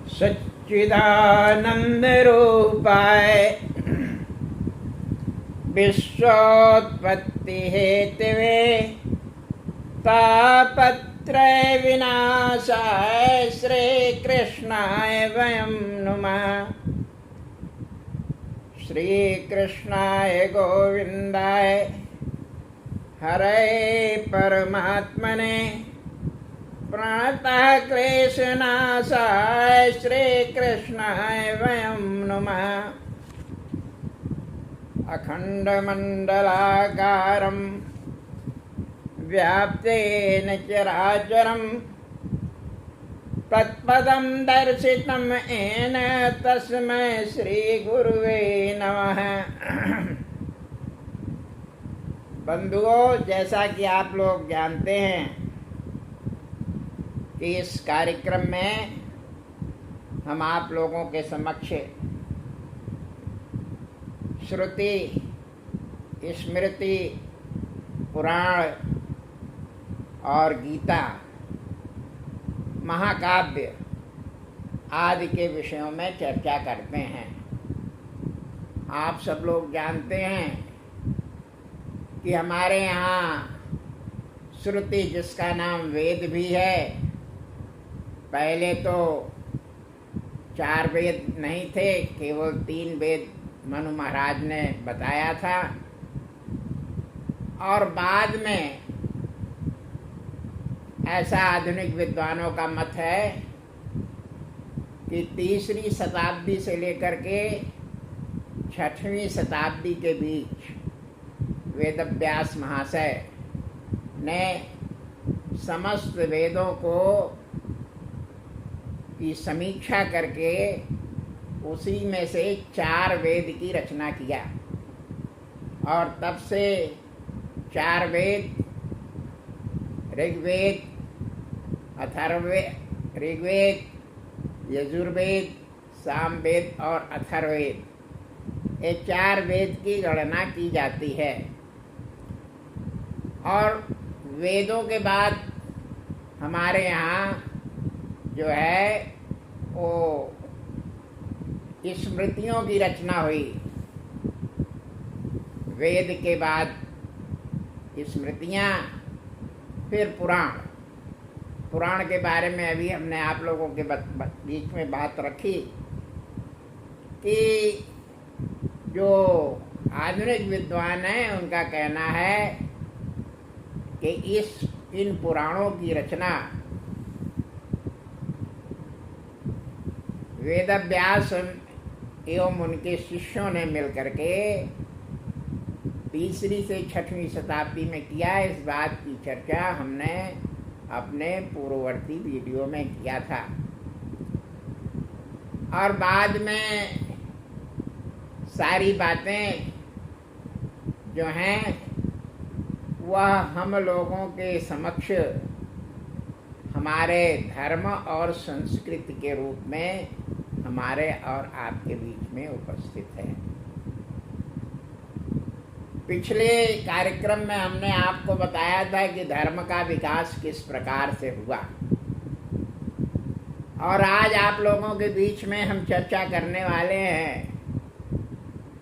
सच्चिदानंद रूपाय विश्वोत्पत्ति Hathaway तापत्रय विनाशाय श्री कृष्णाय वयं नुमः। श्री कृष्णाय गोविंदाय हरे परमात्मने प्रणतः क्लेशनाशाय श्री कृष्णाय वयं नुमः। अखंडमंडलाकारं व्याप्तेन चराचरं तत्पदं दर्शितं येन तस्मै श्री गुरुवे नमः। बंधुओं, जैसा कि आप लोग जानते हैं कि इस कार्यक्रम में हम आप लोगों के समक्ष श्रुति, स्मृति, पुराण और गीता, महाकाव्य आदि के विषयों में चर्चा करते हैं। आप सब लोग जानते हैं कि हमारे यहाँ श्रुति, जिसका नाम वेद भी है, पहले तो 4 वेद नहीं थे, केवल 3 वेद मनु महाराज ने बताया था। और बाद में ऐसा आधुनिक विद्वानों का मत है कि 3री शताब्दी से लेकर के 6वीं शताब्दी के बीच वेदव्यास महाशय ने समस्त वेदों को की समीक्षा करके उसी में से 4 वेद की रचना किया। और तब से 4 वेद, ऋग्वेद, अथर्ववेद, ऋग्वेद, यजुर्वेद, सामवेद और अथर्ववेद, ये 4 वेद की गणना की जाती है। और वेदों के बाद हमारे यहाँ जो है वो स्मृतियों की रचना हुई। वेद के बाद स्मृतियाँ, फिर पुराण। पुराण के बारे में अभी हमने आप लोगों के बीच में बात रखी कि जो आधुनिक विद्वान हैं उनका कहना है कि इन पुराणों की रचना वेदव्यास एवं उनके शिष्यों ने मिलकर के 3री से 6वीं शताब्दी में किया। इस बात की चर्चा हमने अपने पूर्ववर्ती वीडियो में किया था। और बाद में सारी बातें जो हैं वह हम लोगों के समक्ष हमारे धर्म और संस्कृति के रूप में हमारे और आपके बीच में उपस्थित है। पिछले कार्यक्रम में हमने आपको बताया था कि धर्म का विकास किस प्रकार से हुआ, और आज आप लोगों के बीच में हम चर्चा करने वाले हैं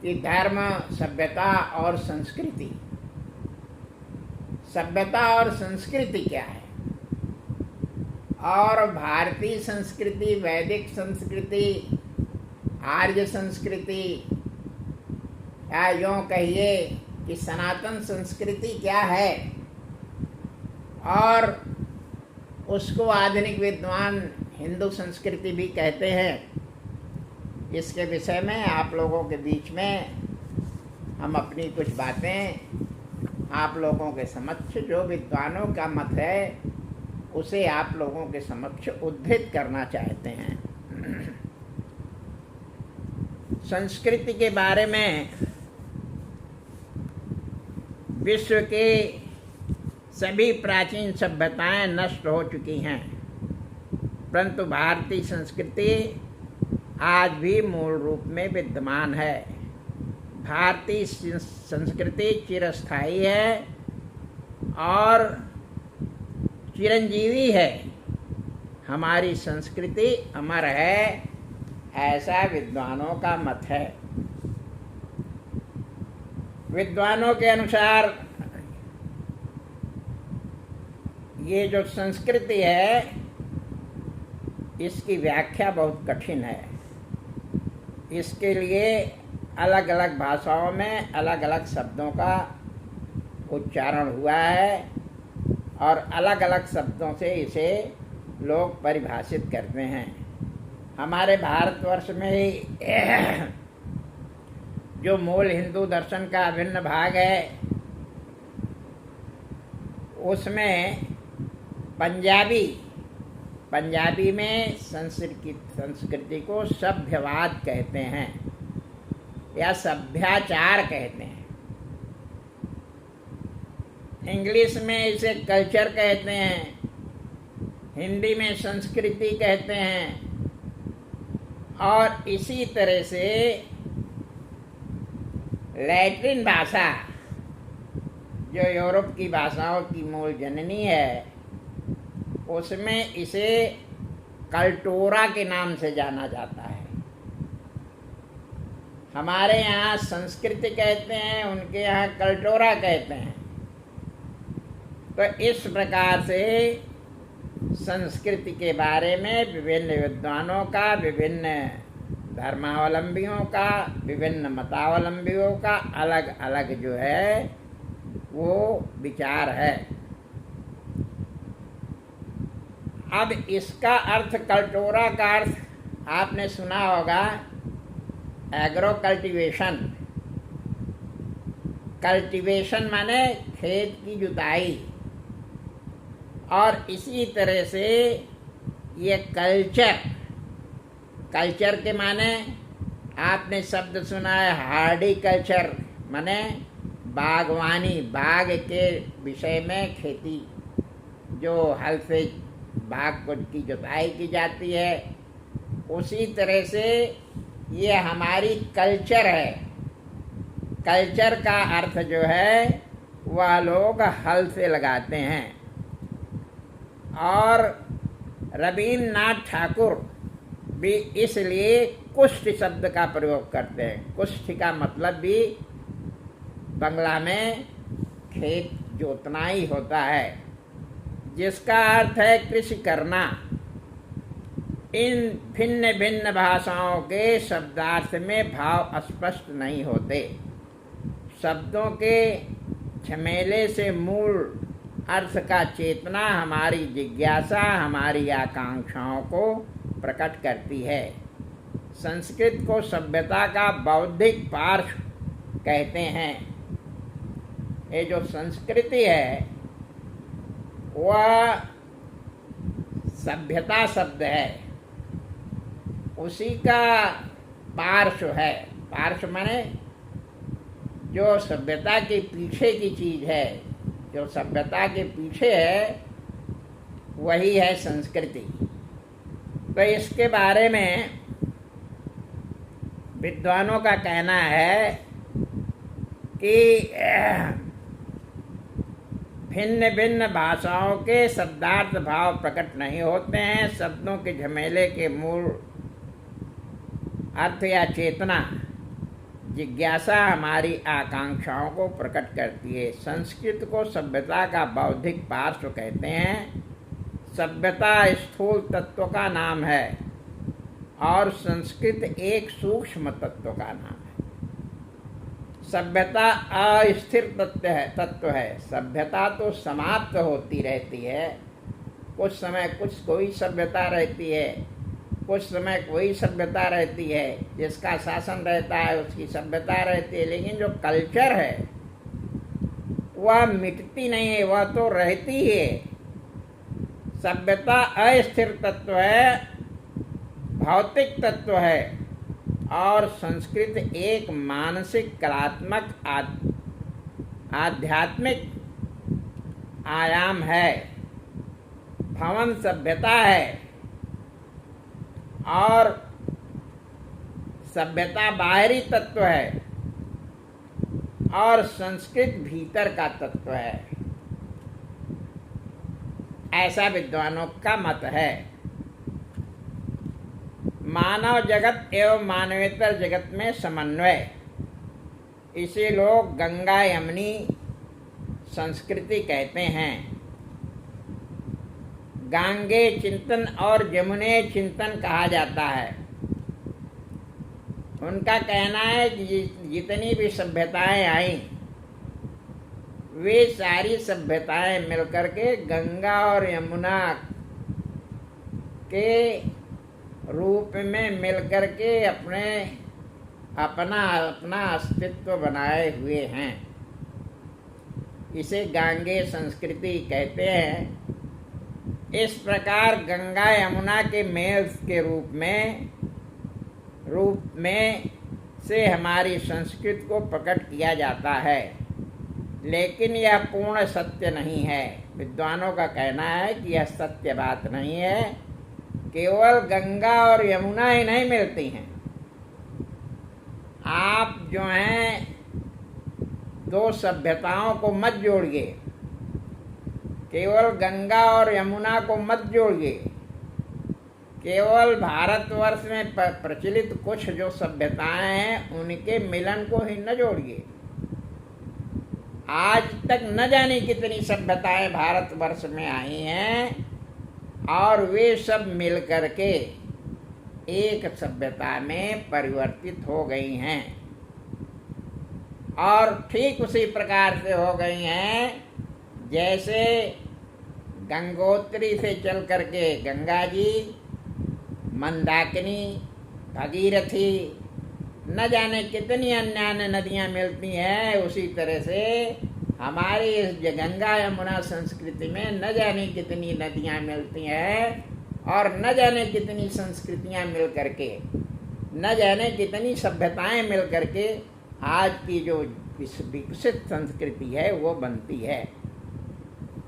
कि धर्म, सभ्यता और संस्कृति। सभ्यता और संस्कृति क्या है, और भारतीय संस्कृति, वैदिक संस्कृति, आर्य संस्कृति, या यूँ कहिए कि सनातन संस्कृति क्या है, और उसको आधुनिक विद्वान हिंदू संस्कृति भी कहते हैं। इसके विषय में आप लोगों के बीच में हम अपनी कुछ बातें आप लोगों के समक्ष, जो विद्वानों का मत है, उसे आप लोगों के समक्ष उद्धृत करना चाहते हैं। संस्कृति के बारे में विश्व के सभी प्राचीन सभ्यताएं नष्ट हो चुकी हैं, परंतु भारतीय संस्कृति आज भी मूल रूप में विद्यमान है। भारतीय संस्कृति चिरस्थायी है और चिरंजीवी है। हमारी संस्कृति अमर है, ऐसा विद्वानों का मत है। विद्वानों के अनुसार ये जो संस्कृति है, इसकी व्याख्या बहुत कठिन है। इसके लिए अलग अलग भाषाओं में अलग अलग शब्दों का उच्चारण हुआ है और अलग अलग शब्दों से इसे लोग परिभाषित करते हैं। हमारे भारतवर्ष में ही जो मूल हिंदू दर्शन का अभिन्न भाग है, उसमें पंजाबी में संस्कृति को सभ्यवाद कहते हैं या सभ्याचार कहते हैं। इंग्लिश में इसे कल्चर कहते हैं, हिंदी में संस्कृति कहते हैं, और इसी तरह से लैटिन भाषा जो यूरोप की भाषाओं की मूल जननी है, उसमें इसे कल्टोरा के नाम से जाना जाता है। हमारे यहाँ संस्कृति कहते हैं, उनके यहाँ कल्टोरा कहते हैं। तो इस प्रकार से संस्कृति के बारे में विभिन्न विद्वानों का, विभिन्न धर्मावलंबियों का, विभिन्न मतावलंबियों का अलग अलग जो है वो विचार है। अब इसका अर्थ, कल्टोरा का अर्थ आपने सुना होगा एग्रो कल्टीवेशन। कल्टीवेशन माने खेत की जुताई, और इसी तरह से ये कल्चर के माने आपने शब्द सुना है हार्टिकल्चर, माने बागवानी, बाग के विषय में खेती, जो हल से बाग की जुताई की जाती है। उसी तरह से ये हमारी कल्चर है। कल्चर का अर्थ जो है वह लोग हल से लगाते हैं। और रवीन्द्रनाथ ठाकुर भी इसलिए कुष्ठ शब्द का प्रयोग करते हैं। कुष्ठ का मतलब भी बंगला में खेत जोतना ही होता है, जिसका अर्थ है कृषि करना। इन भिन्न भिन्न भाषाओं के शब्दार्थ में भाव स्पष्ट नहीं होते। शब्दों के झमेले से मूल अर्थ का चेतना हमारी जिज्ञासा, हमारी आकांक्षाओं को प्रकट करती है। संस्कृत को सभ्यता का बौद्धिक पार्श्व कहते हैं। ये जो संस्कृति है वह सभ्यता शब्द है, उसी का पार्श्व है। पार्श्व माने जो सभ्यता के पीछे की चीज है, जो सभ्यता के पीछे है वही है संस्कृति। तो इसके बारे में विद्वानों का कहना है कि भिन्न भिन्न भाषाओं के शब्दार्थ भाव प्रकट नहीं होते हैं। शब्दों के झमेले के मूल अर्थ या चेतना, जिज्ञासा हमारी आकांक्षाओं को प्रकट करती है। संस्कृत को सभ्यता का बौद्धिक पार्श्व कहते हैं। सभ्यता स्थूल तत्व का नाम है और संस्कृत एक सूक्ष्म तत्व का नाम है। सभ्यता अस्थिर तत्व है। सभ्यता तो समाप्त होती रहती है। कुछ समय कोई सभ्यता रहती है, कुछ समय कोई सभ्यता रहती है। जिसका शासन रहता है उसकी सभ्यता रहती है। लेकिन जो कल्चर है वह मिटती नहीं है, वह तो रहती है। सभ्यता अस्थिर तत्व है, भौतिक तत्व है, और संस्कृत एक मानसिक, कलात्मक, आध्यात्मिक आयाम है। भवन सभ्यता है और सभ्यता बाहरी तत्व है और संस्कृत भीतर का तत्व है। ऐसा विद्वानों का मत है। मानव जगत एवं मानवेतर जगत में समन्वय, इसे लोग गंगा यमुनी संस्कृति कहते हैं। गांगे चिंतन और यमुने चिंतन कहा जाता है। उनका कहना है कि जितनी भी सभ्यताएं आई, वे सारी सभ्यताएं मिलकर के गंगा और यमुना के रूप में मिलकर के अपना अस्तित्व बनाए हुए हैं। इसे गांगे संस्कृति कहते हैं। इस प्रकार गंगा यमुना के मेल के रूप में से हमारी संस्कृति को प्रकट किया जाता है, लेकिन यह पूर्ण सत्य नहीं है। विद्वानों का कहना है कि यह सत्य बात नहीं है। केवल गंगा और यमुना ही नहीं मिलती हैं। आप जो हैं दो सभ्यताओं को मत जोड़िए, केवल गंगा और यमुना को मत जोड़िए, केवल भारतवर्ष में प्रचलित कुछ जो सभ्यताएं हैं उनके मिलन को ही न जोड़िए। आज तक न जाने कितनी सभ्यताएं भारतवर्ष में आई हैं और वे सब मिल करके एक सभ्यता में परिवर्तित हो गई हैं, और ठीक उसी प्रकार से हो गई हैं जैसे गंगोत्री से चल करके गंगा जी, मंदाकिनी, भगीरथी, न जाने कितनी अन्य नदियां मिलती हैं। उसी तरह से हमारी इस गंगा यमुना संस्कृति में न जाने कितनी नदियां मिलती हैं, और न जाने कितनी संस्कृतियां मिल करके, न जाने कितनी सभ्यताएं मिल करके आज की जो विकसित संस्कृति है वो बनती है।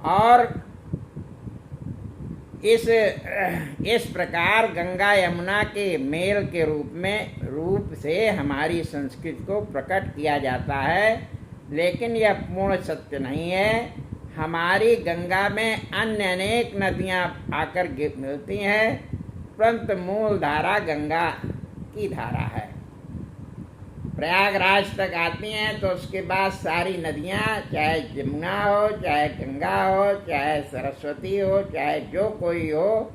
और इस प्रकार गंगा यमुना के मेल के रूप से हमारी संस्कृति को प्रकट किया जाता है, लेकिन यह पूर्ण सत्य नहीं है। हमारी गंगा में अन्य अनेक नदियां आकर मिलती हैं, परंतु मूल धारा गंगा की धारा है। प्रयागराज तक आती हैं तो उसके बाद सारी नदियां, चाहे यमुना हो, चाहे गंगा हो, चाहे सरस्वती हो, चाहे जो कोई हो,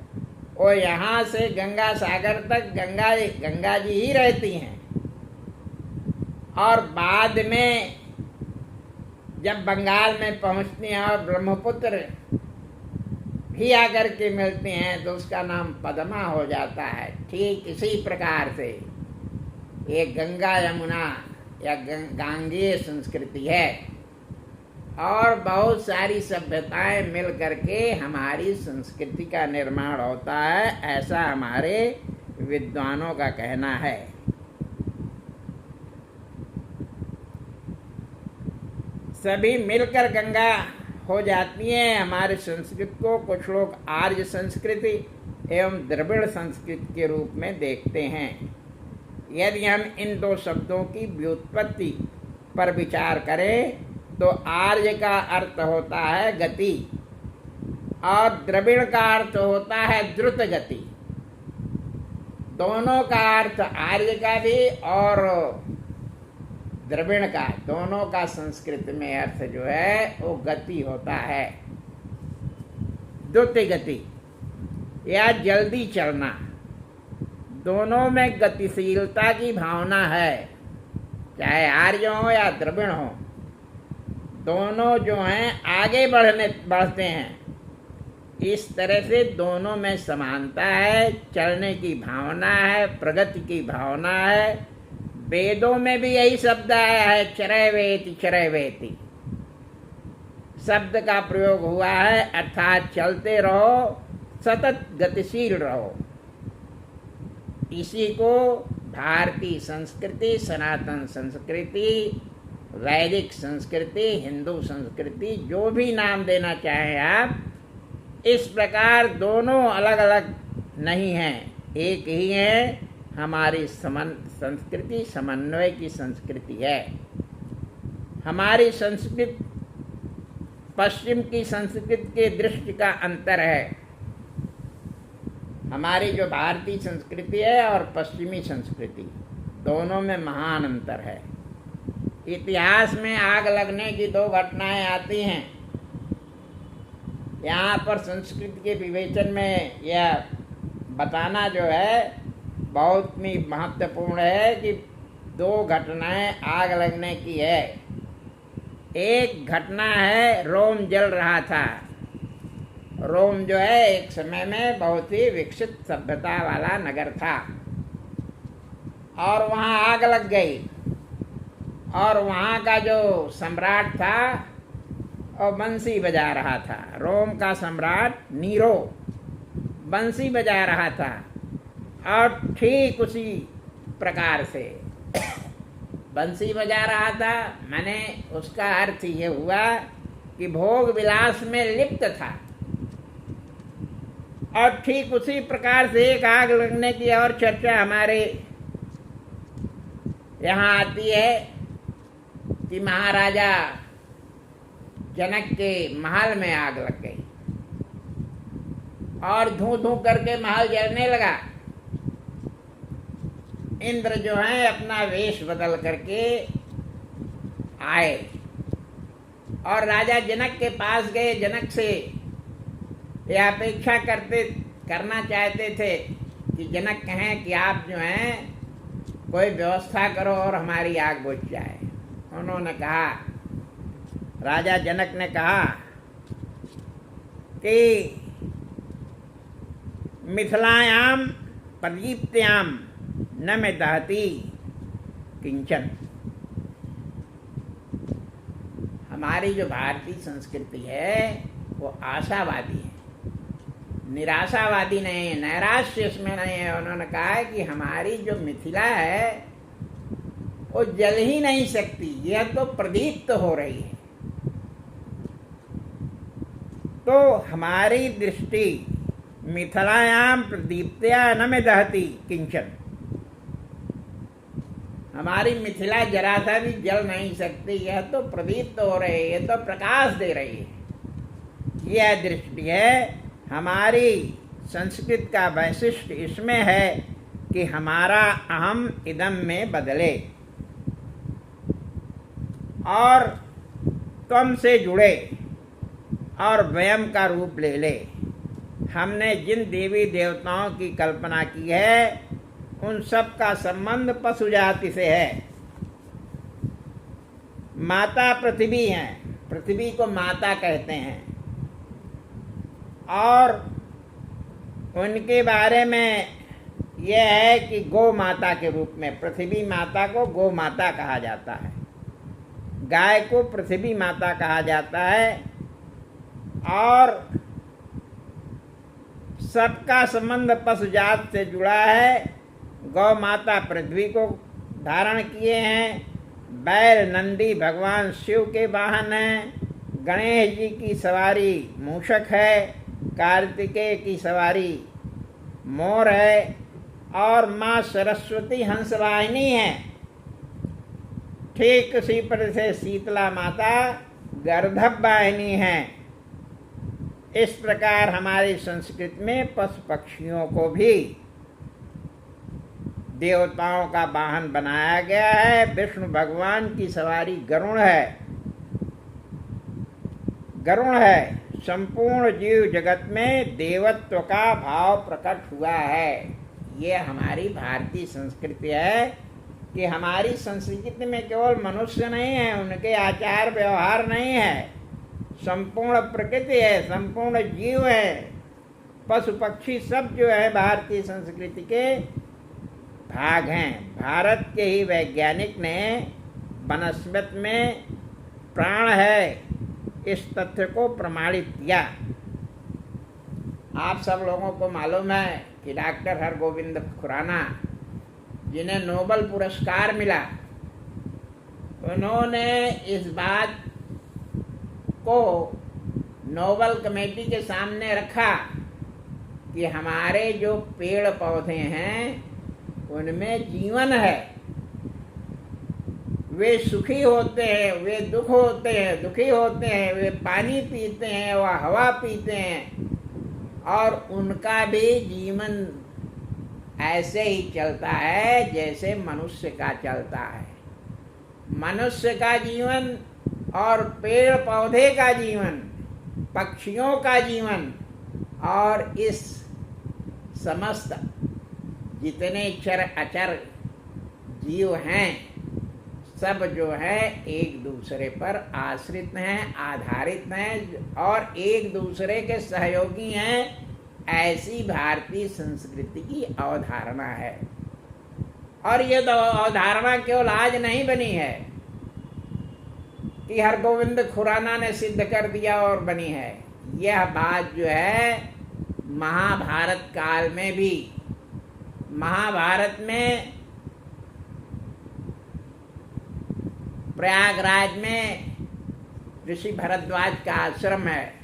वो यहाँ से गंगा सागर तक गंगा जी ही रहती हैं। और बाद में जब बंगाल में पहुँचती हैं और ब्रह्मपुत्र भी आकर के मिलते हैं तो उसका नाम पद्मा हो जाता है। ठीक इसी प्रकार से ये गंगा यमुना या गांगेय संस्कृति है, और बहुत सारी सभ्यताएं मिल करके हमारी संस्कृति का निर्माण होता है, ऐसा हमारे विद्वानों का कहना है। सभी मिलकर गंगा हो जाती है हमारी संस्कृति को। कुछ लोग आर्य संस्कृति एवं द्रविड़ संस्कृति के रूप में देखते हैं। यदि हम इन दो शब्दों की व्युत्पत्ति पर विचार करें तो आर्य का अर्थ होता है गति और द्रविड़ का अर्थ होता है द्रुत गति। दोनों का अर्थ, आर्य का भी और द्रविड़ का, दोनों का संस्कृत में अर्थ जो है वो गति होता है। द्रुत गति या जल्दी चलना, दोनों में गतिशीलता की भावना है। चाहे आर्य हो या द्रविड़ हो, दोनों जो हैं आगे बढ़ते हैं। इस तरह से दोनों में समानता है, चलने की भावना है, प्रगति की भावना है। वेदों में भी यही शब्द आया है, चरैवेति चरैवेति शब्द का प्रयोग हुआ है, अर्थात चलते रहो, सतत गतिशील रहो। इसी को भारतीय संस्कृति, सनातन संस्कृति, वैदिक संस्कृति, हिंदू संस्कृति, जो भी नाम देना चाहें आप, इस प्रकार दोनों अलग अलग नहीं हैं, एक ही है। हमारी संस्कृति समन्वय की संस्कृति है। हमारी संस्कृति पश्चिम की संस्कृति के दृष्टि का अंतर है। हमारी जो भारतीय संस्कृति है और पश्चिमी संस्कृति, दोनों में महान अंतर है। इतिहास में आग लगने की दो घटनाएं आती हैं। यहाँ पर संस्कृति के विवेचन में यह बताना जो है बहुत ही महत्वपूर्ण है कि दो घटनाएं आग लगने की है। एक घटना है, रोम जल रहा था। रोम जो है एक समय में बहुत ही विकसित सभ्यता वाला नगर था और वहाँ आग लग गई और वहाँ का जो सम्राट था और बंसी बजा रहा था। रोम का सम्राट नीरो बंसी बजा रहा था और ठीक उसी प्रकार से बंसी बजा रहा था, माने उसका अर्थ ये हुआ कि भोग विलास में लिप्त था। और ठीक उसी प्रकार से एक आग लगने की और चर्चा हमारे यहाँ आती है कि महाराजा जनक के महल में आग लग गई और धू धू करके महल जलने लगा। इंद्र जो है अपना वेश बदल करके आए और राजा जनक के पास गए। जनक से यह अपेक्षा करना चाहते थे कि जनक कहें कि आप जो हैं कोई व्यवस्था करो और हमारी आग बुझ जाए। उन्होंने कहा, राजा जनक ने कहा कि मिथिलायाम प्रदीप्त्याम न में दहती किंचन। हमारी जो भारतीय संस्कृति है वो आशावादी है, निराशावादी नहीं है, नैराश्य इसमें नहीं है। उन्होंने कहा है कि हमारी जो मिथिला है वो जल ही नहीं सकती, यह तो प्रदीप्त हो रही है। तो हमारी दृष्टि मिथिलायाम प्रदीप्त्या न में दहती किंचन, हमारी मिथिला जरा सा भी जल नहीं सकती, यह तो प्रदीप्त हो रही है, यह तो प्रकाश दे रही है। यह दृष्टि है। हमारी संस्कृत का वैशिष्ट्य इसमें है कि हमारा अहम इदम में बदले और त्वम से जुड़े और वयम का रूप ले ले। हमने जिन देवी देवताओं की कल्पना की है उन सब का संबंध पशु जाति से है। माता पृथ्वी है, पृथ्वी को माता कहते हैं और उनके बारे में यह है कि गौ माता के रूप में, पृथ्वी माता को गौ माता कहा जाता है, गाय को पृथ्वी माता कहा जाता है और सबका संबंध पशु जात से जुड़ा है। गौ माता पृथ्वी को धारण किए हैं। बैल नंदी भगवान शिव के वाहन हैं। गणेश जी की सवारी मूषक है, कार्तिकेय की सवारी मोर है और माँ सरस्वती हंसवाहिनी है। ठीक उसी पर से शीतला माता गर्दभ वाहिनी है। इस प्रकार हमारी संस्कृति में पशु पक्षियों को भी देवताओं का वाहन बनाया गया है। विष्णु भगवान की सवारी गरुण है, गरुण है। संपूर्ण जीव जगत में देवत्व का भाव प्रकट हुआ है। ये हमारी भारतीय संस्कृति है कि हमारी संस्कृति में केवल मनुष्य नहीं है, उनके आचार व्यवहार नहीं है, संपूर्ण प्रकृति है, संपूर्ण जीव है, पशु पक्षी सब जो है भारतीय संस्कृति के भाग हैं। भारत के ही वैज्ञानिक ने वनस्पति में प्राण है इस तथ्य को प्रमाणित किया। आप सब लोगों को मालूम है कि डॉक्टर हरगोविंद खुराना जिन्हें नोबेल पुरस्कार मिला, उन्होंने इस बात को नोबेल कमेटी के सामने रखा कि हमारे जो पेड़ पौधे हैं उनमें जीवन है। वे सुखी होते हैं, वे दुख होते हैं, दुखी होते हैं, वे पानी पीते हैं, वह हवा पीते हैं और उनका भी जीवन ऐसे ही चलता है जैसे मनुष्य का चलता है। मनुष्य का जीवन और पेड़ पौधे का जीवन, पक्षियों का जीवन और इस समस्त जितने चर अचर जीव हैं सब जो है एक दूसरे पर आश्रित हैं, आधारित हैं और एक दूसरे के सहयोगी हैं। ऐसी भारतीय संस्कृति की अवधारणा है। और ये तो अवधारणा केवल आज नहीं बनी है कि हरगोविंद खुराना ने सिद्ध कर दिया और बनी है। यह बात जो है महाभारत काल में भी, महाभारत में प्रयागराज में ऋषि भरद्वाज का आश्रम है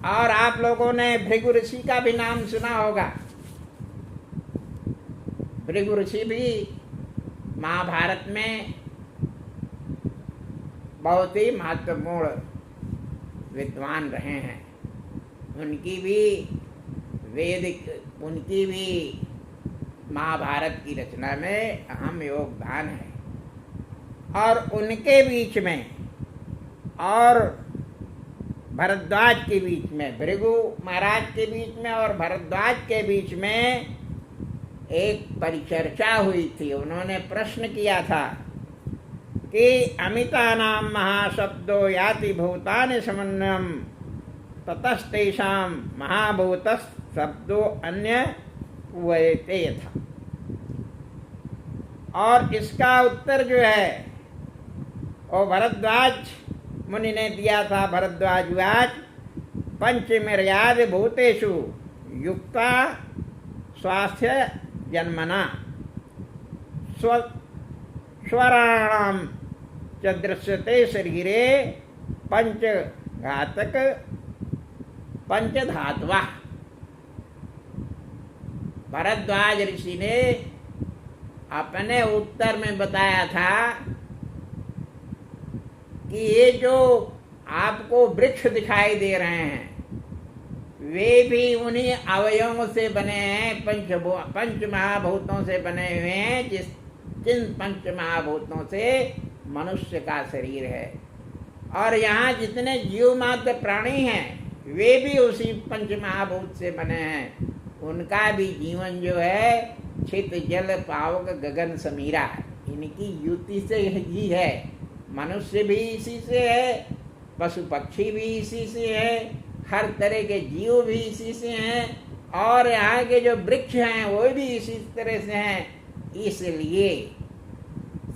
और आप लोगों ने भृगु ऋषि का भी नाम सुना होगा। भृगु ऋषि भी महाभारत में बहुत ही महत्वपूर्ण विद्वान रहे हैं। उनकी भी महाभारत की रचना में अहम योगदान है। और उनके बीच में और भरद्वाज के बीच में, भृगु महाराज के बीच में और भरद्वाज के बीच में एक परिचर्चा हुई थी। उन्होंने प्रश्न किया था कि अमिता नाम महाशब्दो याति भूतानि समन्वयम ततस्तेषां महाभूतस् शब्दो अन्य वयते था। और इसका उत्तर जो है वो भरद्वाज मुनि ने दिया था। भरद्वाज पंचमर्याद भूतेषु युक्ता स्वास्थ्य जन्मना स्वराणाम च दृश्यते शरीरे पंचघातक पंचधात्वा। भरद्वाज ऋषि ने अपने उत्तर में बताया था कि ये जो आपको वृक्ष दिखाई दे रहे हैं वे भी उन्हीं अवयवों से बने हैं, पंच महाभूतों से बने हुए हैं, जिन पंच महाभूतों से मनुष्य का शरीर है। और यहाँ जितने जीव मात्र प्राणी हैं वे भी उसी पंच महाभूत से बने हैं। उनका भी जीवन जो है छित जल पावक गगन समीरा, इनकी युति से ही है। मनुष्य भी इसी से है, पशु पक्षी भी इसी से है, हर तरह के जीव भी इसी से हैं और यहाँ के जो वृक्ष हैं वो भी इसी तरह से हैं। इसलिए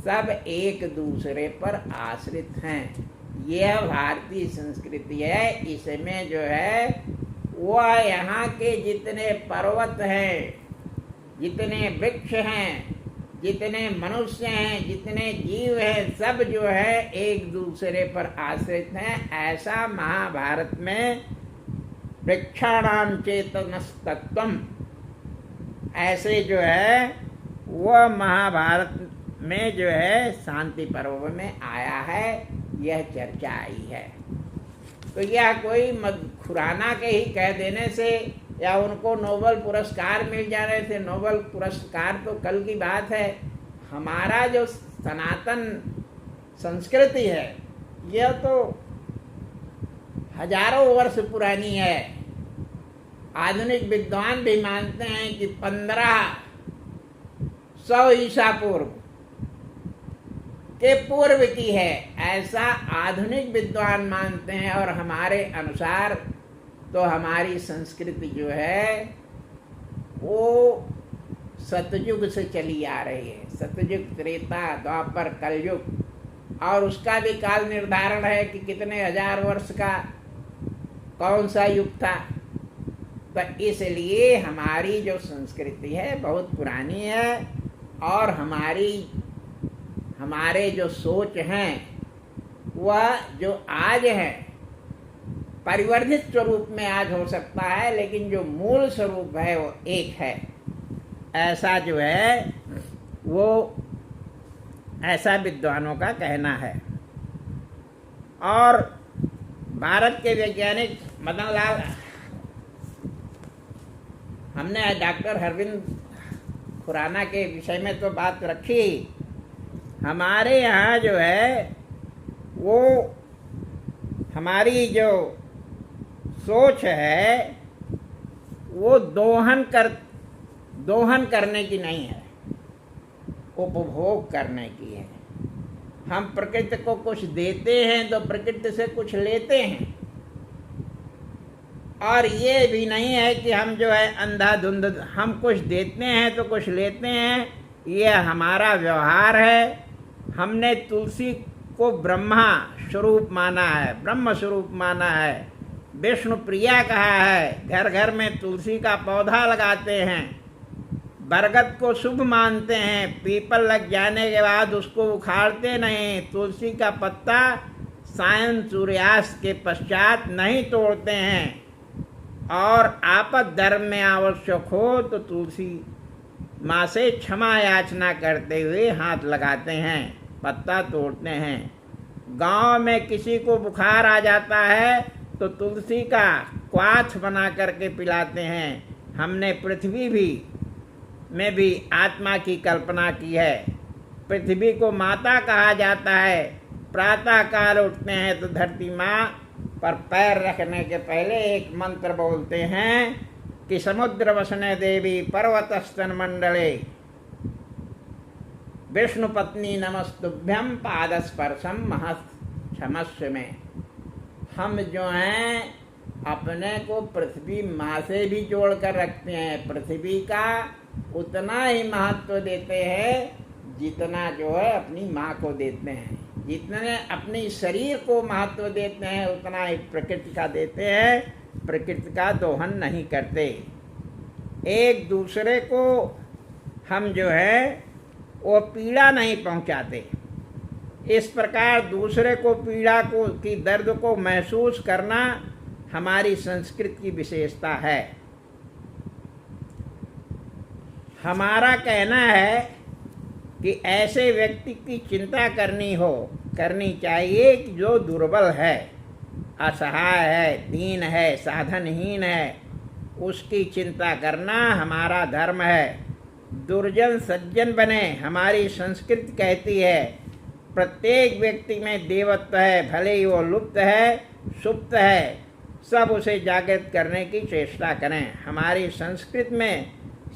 सब एक दूसरे पर आश्रित हैं। यह भारतीय संस्कृति है। इसमें जो है वह यहाँ के जितने पर्वत हैं, जितने वृक्ष हैं, जितने मनुष्य हैं, जितने जीव हैं, सब जो है एक दूसरे पर आश्रित हैं। ऐसा महाभारत में वृक्षाणाम चेतनस्तत्वम, ऐसे जो है वह महाभारत में जो है शांति पर्व में आया है, यह चर्चा आई है। तो यह कोई खुराना के ही कह देने से या उनको नोबेल पुरस्कार मिल जाने से, नोबेल पुरस्कार तो कल की बात है। हमारा जो सनातन संस्कृति है यह तो हजारों वर्ष पुरानी है। आधुनिक विद्वान भी मानते हैं कि 1500 ईसा पूर्व के पूर्व की है, ऐसा आधुनिक विद्वान मानते हैं। और हमारे अनुसार तो हमारी संस्कृति जो है वो सतयुग से चली आ रही है। सतयुग, त्रेता, द्वापर, कलयुग, और उसका भी काल निर्धारण है कि कितने हजार वर्ष का कौन सा युग था। तो इसलिए हमारी जो संस्कृति है बहुत पुरानी है और हमारे जो सोच हैं वह जो आज है परिवर्धित स्वरूप में आज हो सकता है, लेकिन जो मूल स्वरूप है वो एक है। ऐसा जो है वो ऐसा विद्वानों का कहना है। और भारत के वैज्ञानिक मदन लाल हमने डॉक्टर अरविंद खुराना के विषय में तो बात रखी। हमारे यहाँ जो है वो हमारी जो सोच है वो दोहन करने की नहीं है, उपभोग करने की है। हम प्रकृति को कुछ देते हैं तो प्रकृति से कुछ लेते हैं, और ये भी नहीं है कि हम जो है अंधाधुंध हम कुछ देते हैं तो कुछ लेते हैं। ये हमारा व्यवहार है। हमने तुलसी को ब्रह्मा स्वरूप माना है, ब्रह्म स्वरूप माना है, विष्णु प्रिया कहा है। घर घर में तुलसी का पौधा लगाते हैं, बरगद को शुभ मानते हैं, पीपल लग जाने के बाद उसको उखाड़ते नहीं, तुलसी का पत्ता सायं सूर्यास्त के पश्चात नहीं तोड़ते हैं, और आपद धर्म में आवश्यक हो तो तुलसी माँ से क्षमा याचना करते हुए हाथ लगाते हैं, पत्ता तोड़ते हैं। गांव में किसी को बुखार आ जाता है तो तुलसी का क्वाथ बना करके पिलाते हैं। हमने पृथ्वी में भी आत्मा की कल्पना की है। पृथ्वी को माता कहा जाता है। प्रातः काल उठते हैं तो धरती माँ पर पैर रखने के पहले एक मंत्र बोलते हैं कि समुद्र वसने देवी पर्वतस्तन मंडले विष्णु पत्नी नमस्तुभ्यम पादस्पर्शम महत्क्षमस्व में। हम जो हैं अपने को पृथ्वी माँ से भी जोड़ कर रखते हैं। पृथ्वी का उतना ही महत्व देते हैं जितना जो है अपनी माँ को देते हैं। जितने अपनी शरीर को महत्व देते हैं उतना ही प्रकृति का देते हैं। प्रकृति का दोहन नहीं करते। एक दूसरे को हम जो है वो पीड़ा नहीं पहुंचाते। इस प्रकार दूसरे को पीड़ा को की दर्द को महसूस करना हमारी संस्कृति की विशेषता है। हमारा कहना है कि ऐसे व्यक्ति की चिंता करनी चाहिए कि जो दुर्बल है, असहाय है, दीन है, साधनहीन है, उसकी चिंता करना हमारा धर्म है। दुर्जन सज्जन बने, हमारी संस्कृति कहती है। प्रत्येक व्यक्ति में देवत्व है, भले ही वो लुप्त है, सुप्त है, सब उसे जागृत करने की चेष्टा करें। हमारी संस्कृति में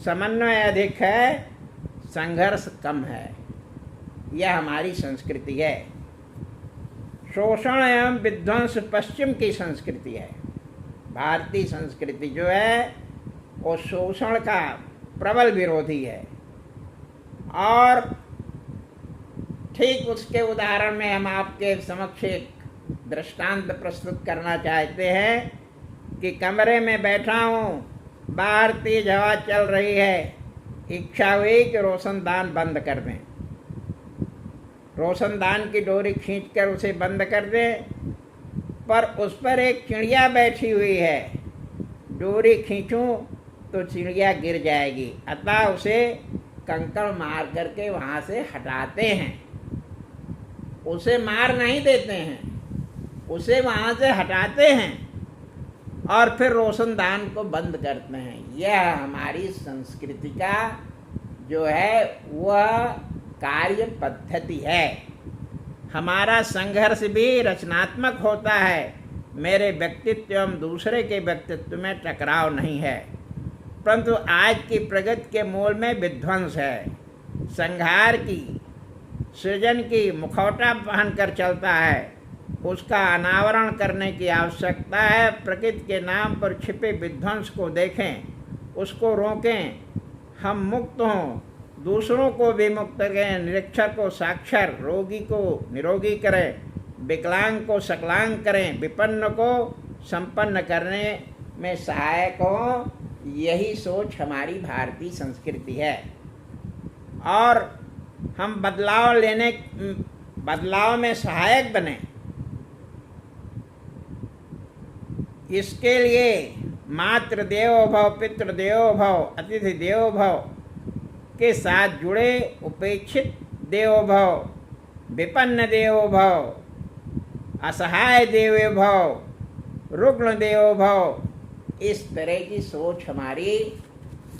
समन्वय अधिक है, संघर्ष कम है। यह हमारी संस्कृति है। शोषण एवं विध्वंस पश्चिम की संस्कृति है। भारतीय संस्कृति जो है वो शोषण का प्रबल विरोधी है। और ठीक उसके उदाहरण में हम आपके समक्ष एक दृष्टांत प्रस्तुत करना चाहते हैं कि कमरे में बैठा हूँ, बाहर तेज हवा चल रही है, इच्छा हुई कि रोशनदान बंद कर दें। रोशनदान की डोरी खींचकर उसे बंद कर दें, पर उस पर एक चिड़िया बैठी हुई है। डोरी खींचूं तो चिड़िया गिर जाएगी, अतः उसे कंकड़ मार करके वहाँ से हटाते हैं। उसे मार नहीं देते हैं, उसे वहाँ से हटाते हैं और फिर रोशनदान को बंद करते हैं। यह हमारी संस्कृति का जो है वह कार्य पद्धति है। हमारा संघर्ष भी रचनात्मक होता है। मेरे व्यक्तित्व एवं दूसरे के व्यक्तित्व में टकराव नहीं है, परंतु आज की प्रगति के मूल में विध्वंस है। संहार की, सृजन की मुखौटा पहनकर चलता है। उसका अनावरण करने की आवश्यकता है। प्रकृति के नाम पर छिपे विध्वंस को देखें, उसको रोकें। हम मुक्त हों, दूसरों को भी मुक्त करें। निरक्षर को साक्षर, रोगी को निरोगी करें, विकलांग को सकलांग करें, विपन्न को संपन्न करने में सहायक हो। यही सोच हमारी भारतीय संस्कृति है। और हम बदलाव में सहायक बने। इसके लिए मातृ देवो भव, पितृ देवो भव, अतिथि देवो भव के साथ जुड़े उपेक्षित देवो भव, विपन्न देवो भव, असहाय देवो भव, रुग्ण देवो भव, इस तरह की सोच हमारी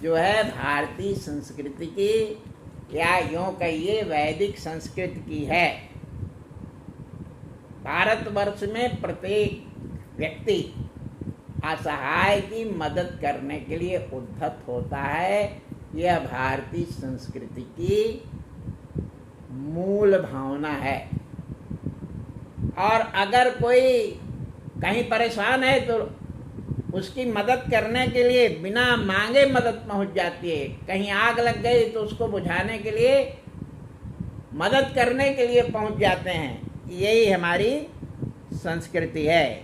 जो है भारतीय संस्कृति की, या यूँ कहिए वैदिक संस्कृति की है। भारतवर्ष में प्रत्येक व्यक्ति असहाय की मदद करने के लिए उद्धत होता है। यह भारतीय संस्कृति की मूल भावना है। और अगर कोई कहीं परेशान है तो उसकी मदद करने के लिए बिना मांगे मदद पहुंच जाती है। कहीं आग लग गई तो उसको बुझाने के लिए, मदद करने के लिए पहुंच जाते हैं। यही हमारी संस्कृति है।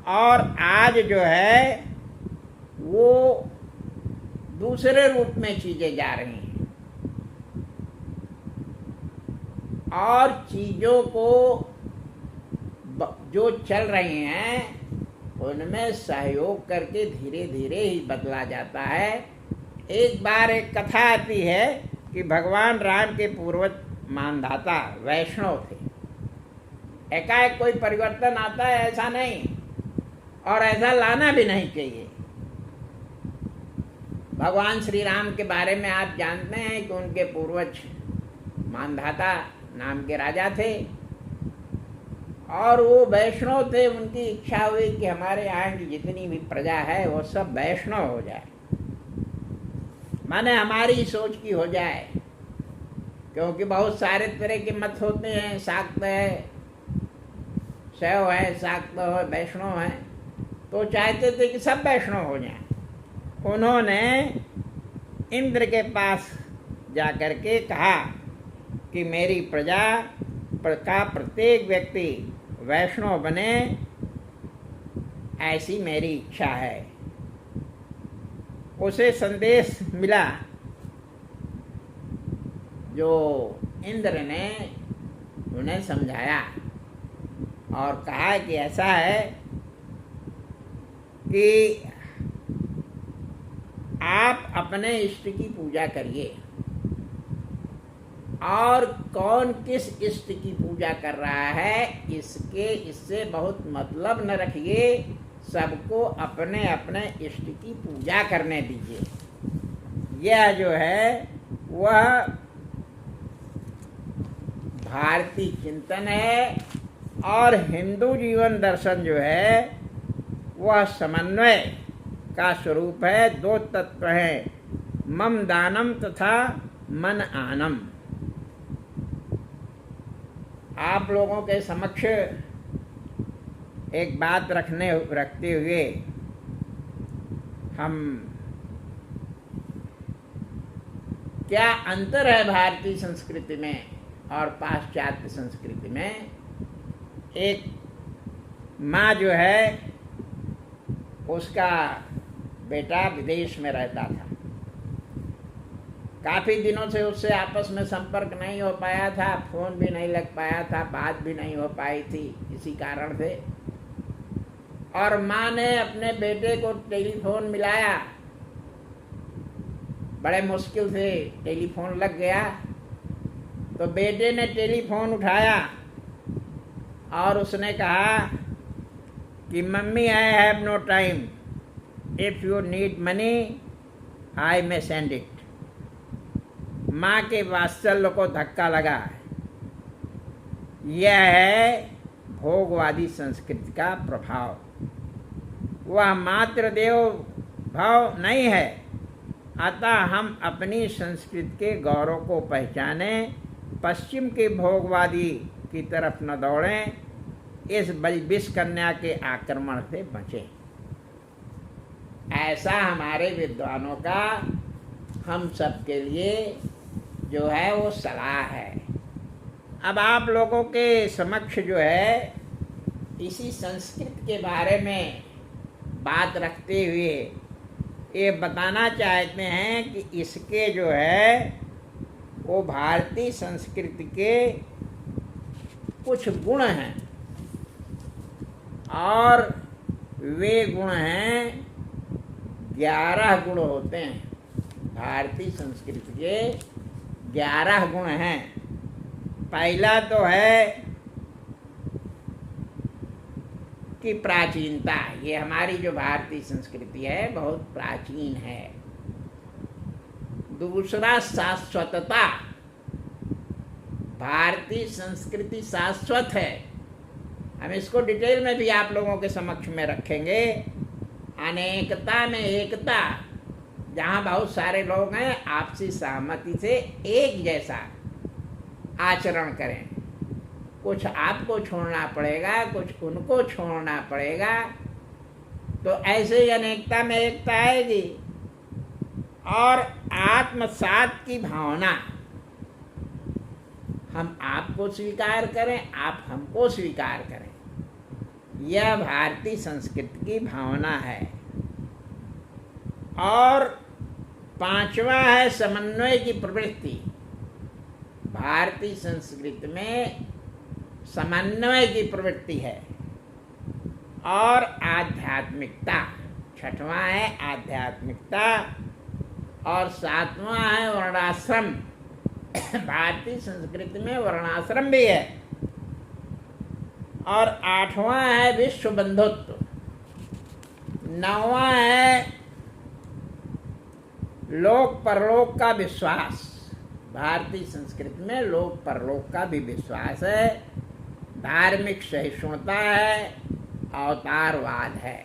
और आज जो है वो दूसरे रूप में चीज़ें जा रही हैं, और चीज़ों को जो चल रही हैं उनमें सहयोग करके धीरे धीरे ही बदला जाता है। एक बार एक कथा आती है कि भगवान राम के पूर्वज मानधाता वैष्णव थे। एकाएक कोई परिवर्तन आता है ऐसा नहीं, और ऐसा लाना भी नहीं चाहिए। भगवान श्री राम के बारे में आप जानते हैं कि उनके पूर्वज मानधाता नाम के राजा थे, और वो वैष्णव थे। उनकी इच्छा हुई कि हमारे यहाँ की जितनी भी प्रजा है वो सब वैष्णव हो जाए, माने हमारी सोच की हो जाए। क्योंकि बहुत सारे तरह के मत होते हैं, शाक्त है, शैव है, शाक्त है, वैष्णव है, तो चाहते थे कि सब वैष्णव हो जाएं। उन्होंने इंद्र के पास जाकर के कहा कि मेरी प्रजा का प्रत्येक व्यक्ति वैष्णव बने, ऐसी मेरी इच्छा है। उसे संदेश मिला जो इंद्र ने उन्हें समझाया और कहा कि ऐसा है कि आप अपने इष्ट की पूजा करिए, और कौन किस इष्ट की पूजा कर रहा है इससे बहुत मतलब न रखिए। सबको अपने अपने इष्ट की पूजा करने दीजिए। यह जो है वह भारतीय चिंतन है। और हिंदू जीवन दर्शन जो है वह समन्वय का स्वरूप है। दो तत्व हैं, मम दानम तथा मन आनम। आप लोगों के समक्ष एक बात रखते हुए हम, क्या अंतर है भारतीय संस्कृति में और पाश्चात्य संस्कृति में। एक माँ जो है उसका बेटा विदेश में रहता था, काफ़ी दिनों से उससे आपस में संपर्क नहीं हो पाया था, फोन भी नहीं लग पाया था, बात भी नहीं हो पाई थी इसी कारण से। और माँ ने अपने बेटे को टेलीफोन मिलाया, बड़े मुश्किल से टेलीफोन लग गया, तो बेटे ने टेलीफोन उठाया और उसने कहा कि mummy I have no time, if you need money I may send it. माँ के वात्सल्य को धक्का लगा। यह है भोगवादी संस्कृति का प्रभाव। वह मातृ देव भाव नहीं है। अतः हम अपनी संस्कृति के गौरव को पहचाने, पश्चिम के भोगवादी की तरफ न दौड़ें, इस विष कन्या के आक्रमण से बचें। ऐसा हमारे विद्वानों का हम सब के लिए जो है वो सलाह है। अब आप लोगों के समक्ष जो है इसी संस्कृति के बारे में बात रखते हुए ये बताना चाहते हैं कि इसके जो है वो भारतीय संस्कृति के कुछ गुण हैं, और वे गुण हैं 11 गुण होते हैं। भारतीय संस्कृति के 11 गुण हैं। पहला तो है कि प्राचीनता। ये हमारी जो भारतीय संस्कृति है बहुत प्राचीन है। दूसरा शाश्वतता। भारतीय संस्कृति शाश्वत है। हम इसको डिटेल में भी आप लोगों के समक्ष में रखेंगे। अनेकता में एकता, जहाँ बहुत सारे लोग हैं आपसी सहमति से एक जैसा आचरण करें। कुछ आपको छोड़ना पड़ेगा, कुछ उनको छोड़ना पड़ेगा, तो ऐसे ही अनेकता में एकता आएगी। और आत्मसात की भावना, हम आपको स्वीकार करें, आप हमको स्वीकार करें, यह भारतीय संस्कृति की भावना है। और पांचवा है समन्वय की प्रवृत्ति। भारतीय संस्कृति में समन्वय की प्रवृत्ति है। और आध्यात्मिकता, छठवां है आध्यात्मिकता। और सातवां है वर्णाश्रम। भारतीय संस्कृति में वर्णाश्रम भी है। और आठवां है विश्व बंधुत्व। नौवां है लोक परलोक का विश्वास। भारतीय संस्कृति में लोक परलोक का भी विश्वास है। धार्मिक सहिष्णुता है, अवतारवाद है।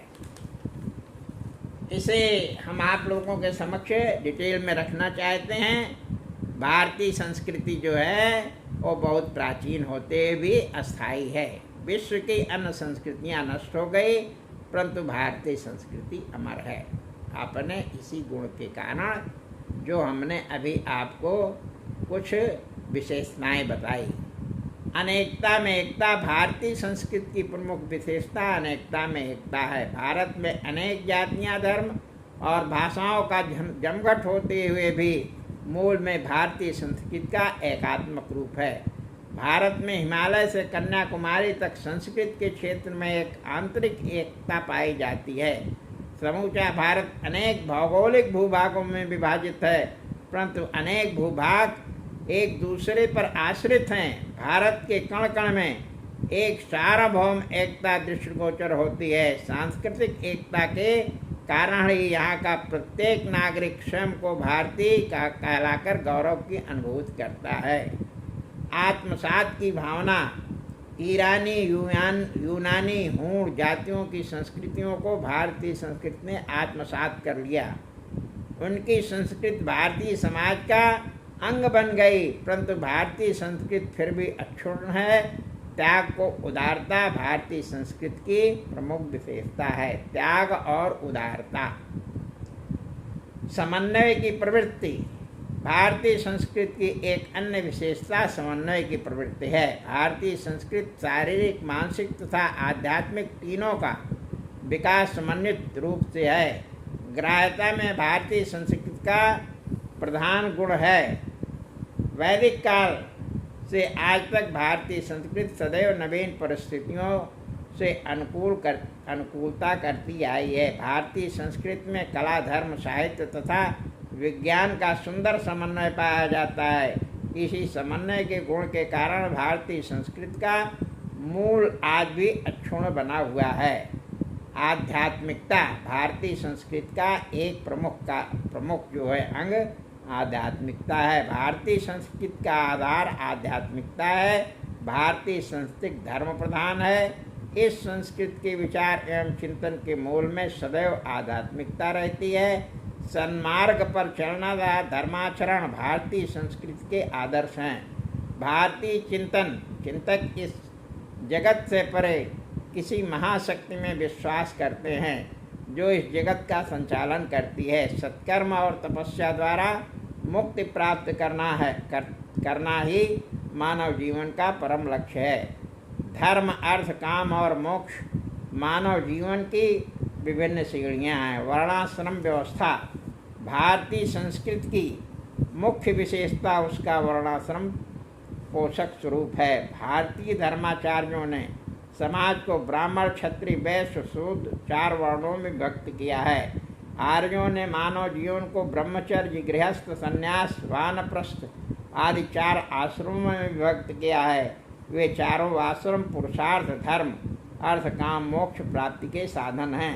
इसे हम आप लोगों के समक्ष डिटेल में रखना चाहते हैं। भारतीय संस्कृति जो है वो बहुत प्राचीन होते भी अस्थायी है। विश्व की अन्य संस्कृतियां नष्ट हो गई, परंतु भारतीय संस्कृति अमर है। आपने इसी गुण के कारण जो हमने अभी आपको कुछ विशेषताएं बताई। अनेकता में एकता, भारतीय संस्कृति की प्रमुख विशेषता अनेकता में एकता है। भारत में अनेक जातियां, धर्म और भाषाओं का जमघट होते हुए भी मूल में भारतीय संस्कृति का एकात्मक रूप है। भारत में हिमालय से कन्याकुमारी तक संस्कृत के क्षेत्र में एक आंतरिक एकता पाई जाती है। समूचा भारत अनेक भौगोलिक भूभागों में विभाजित है, परंतु अनेक भूभाग एक दूसरे पर आश्रित हैं। भारत के कण कण में एक सार्वभौम एकता दृष्टिगोचर होती है। सांस्कृतिक एकता के कारण ही यहाँ का प्रत्येक नागरिक स्वयं को भारतीय का कहलाकर गौरव की अनुभूति करता है। आत्मसात की भावना, ईरानी, यूनानी, हूण जातियों की संस्कृतियों को भारतीय संस्कृति ने आत्मसात कर लिया। उनकी संस्कृति भारतीय समाज का अंग बन गई, परंतु भारतीय संस्कृति फिर भी अक्षुण्ण है। त्याग को उदारता भारतीय संस्कृति की प्रमुख विशेषता है। त्याग और उदारता। समन्वय की प्रवृत्ति, भारतीय संस्कृति की एक अन्य विशेषता समन्वय की प्रवृत्ति है। भारतीय संस्कृति शारीरिक, मानसिक तथा आध्यात्मिक तीनों का विकास समन्वित रूप से है। ग्राह्यता में भारतीय संस्कृति का प्रधान गुण है। वैदिक काल से आज तक भारतीय संस्कृति सदैव नवीन परिस्थितियों से अनुकूलता करती आई है। भारतीय संस्कृति में कला, धर्म, साहित्य तथा विज्ञान का सुंदर समन्वय पाया जाता है। इसी समन्वय के गुण के कारण भारतीय संस्कृति का मूल आज भी अक्षुण्ण बना हुआ है। आध्यात्मिकता, भारतीय संस्कृति का एक प्रमुख जो है अंग आध्यात्मिकता है। भारतीय संस्कृति का आधार आध्यात्मिकता है। भारतीय संस्कृति धर्म प्रधान है। इस संस्कृति के विचार एवं चिंतन के मूल में सदैव आध्यात्मिकता रहती है। सन्मार्ग पर चलना तथा धर्माचरण भारतीय संस्कृति के आदर्श हैं। भारतीय चिंतक इस जगत से परे किसी महाशक्ति में विश्वास करते हैं जो इस जगत का संचालन करती है। सत्कर्म और तपस्या द्वारा मुक्ति प्राप्त करना ही मानव जीवन का परम लक्ष्य है। धर्म, अर्थ, काम और मोक्ष मानव जीवन की विभिन्न सीढ़ियाँ हैं। वर्णाश्रम व्यवस्था, भारतीय संस्कृति की मुख्य विशेषता उसका वर्णाश्रम पोषक स्वरूप है। भारतीय धर्माचार्यों ने समाज को ब्राह्मण, क्षत्रिय, वैश्य, शूद्र 4 वर्णों में विभक्त किया है। आर्यों ने मानव जीवन को ब्रह्मचर्य, गृहस्थ, संन्यास, वानप्रस्थ आदि 4 आश्रमों में विभक्त किया है। वे चारों आश्रम पुरुषार्थ, धर्म, अर्थ, काम, मोक्ष प्राप्ति के साधन हैं।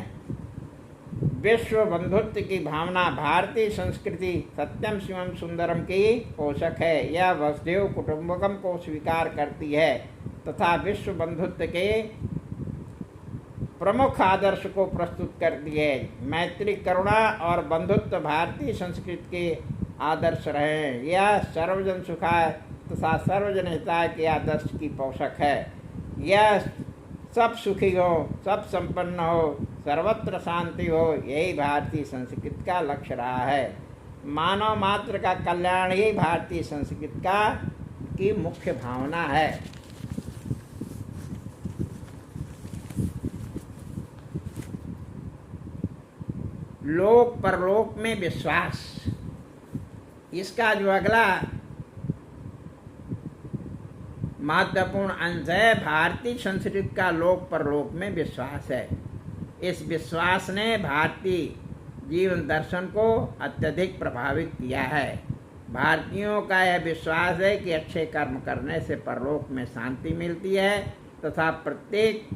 विश्व बंधुत्व की भावना भारतीय संस्कृति सत्यम शिवम सुंदरम की पोषक है। यह वसुधैव कुटुंबकम को स्वीकार करती है तथा विश्व बंधुत्व के प्रमुख आदर्श को प्रस्तुत करती है। मैत्री, करुणा और बंधुत्व भारतीय संस्कृति के आदर्श रहे हैं। यह सर्वजन सुखाय तथा सर्वजन हिताय के आदर्श की पोषक है। यह सब सुखी हो, सब संपन्न हो, सर्वत्र शांति हो, यही भारतीय संस्कृति का लक्ष्य रहा है। मानव मात्र का कल्याण ही भारतीय संस्कृति की मुख्य भावना है। लोक परलोक में विश्वास, इसका जो अगला महत्वपूर्ण अंश है, भारतीय संस्कृति का लोक परलोक में विश्वास है। इस विश्वास ने भारतीय जीवन दर्शन को अत्यधिक प्रभावित किया है। भारतीयों का यह विश्वास है कि अच्छे कर्म करने से परलोक में शांति मिलती है तथा प्रत्येक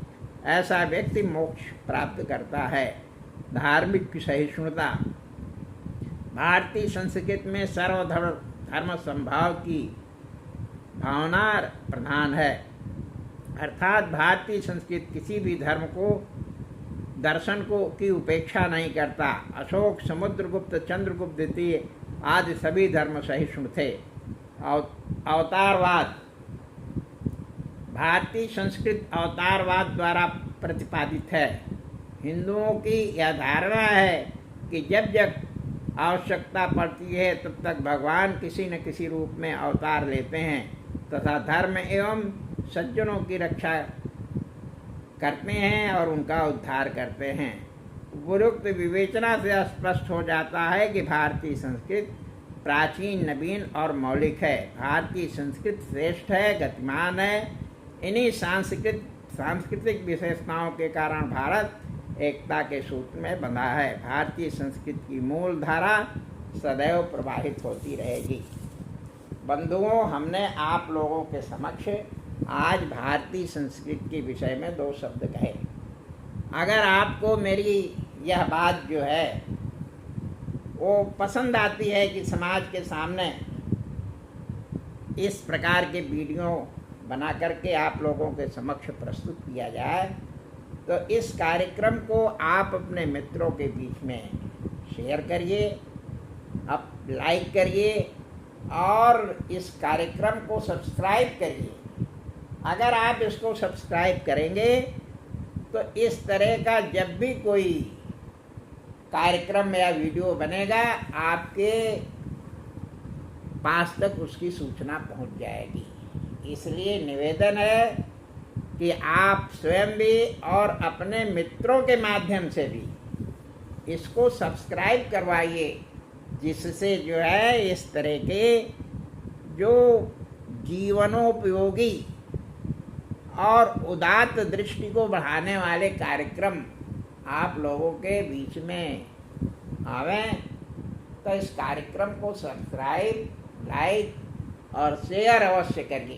ऐसा व्यक्ति मोक्ष प्राप्त करता है। धार्मिक सहिष्णुता, भारतीय संस्कृति में सर्वधर्म समभाव की भावना प्रधान है। अर्थात भारतीय संस्कृति किसी भी धर्म को दर्शन को की उपेक्षा नहीं करता। अशोक, समुद्रगुप्त, चंद्रगुप्त द्वितीय आदि सभी धर्म सहिष्णु थे। अवतारवाद, भारतीय संस्कृति अवतारवाद द्वारा प्रतिपादित है। हिंदुओं की यह धारणा है कि जब जब आवश्यकता पड़ती है तब तक भगवान किसी न किसी रूप में अवतार लेते हैं तथा धर्म एवं सज्जनों की रक्षा करते हैं और उनका उद्धार करते हैं। उपरोक्त विवेचना से स्पष्ट हो जाता है कि भारतीय संस्कृति प्राचीन, नवीन और मौलिक है। भारतीय संस्कृति श्रेष्ठ है, गतिमान है। इन्हीं सांस्कृतिक विशेषताओं के कारण भारत एकता के सूत्र में बंधा है। भारतीय संस्कृति की मूल धारा सदैव प्रवाहित होती रहेगी। बंधुओं, हमने आप लोगों के समक्ष आज भारतीय संस्कृति के विषय में 2 शब्द कहे। अगर आपको मेरी यह बात जो है वो पसंद आती है कि समाज के सामने इस प्रकार के वीडियो बना करके आप लोगों के समक्ष प्रस्तुत किया जाए, तो इस कार्यक्रम को आप अपने मित्रों के बीच में शेयर करिए, आप लाइक करिए और इस कार्यक्रम को सब्सक्राइब करिए। अगर आप इसको सब्सक्राइब करेंगे तो इस तरह का जब भी कोई कार्यक्रम या वीडियो बनेगा आपके पास तक उसकी सूचना पहुंच जाएगी। इसलिए निवेदन है कि आप स्वयं भी और अपने मित्रों के माध्यम से भी इसको सब्सक्राइब करवाइए, जिससे जो है इस तरह के जो जीवनोपयोगी और उदात्त दृष्टि को बढ़ाने वाले कार्यक्रम आप लोगों के बीच में आवें, तो इस कार्यक्रम को सब्सक्राइब, लाइक और शेयर अवश्य करिए।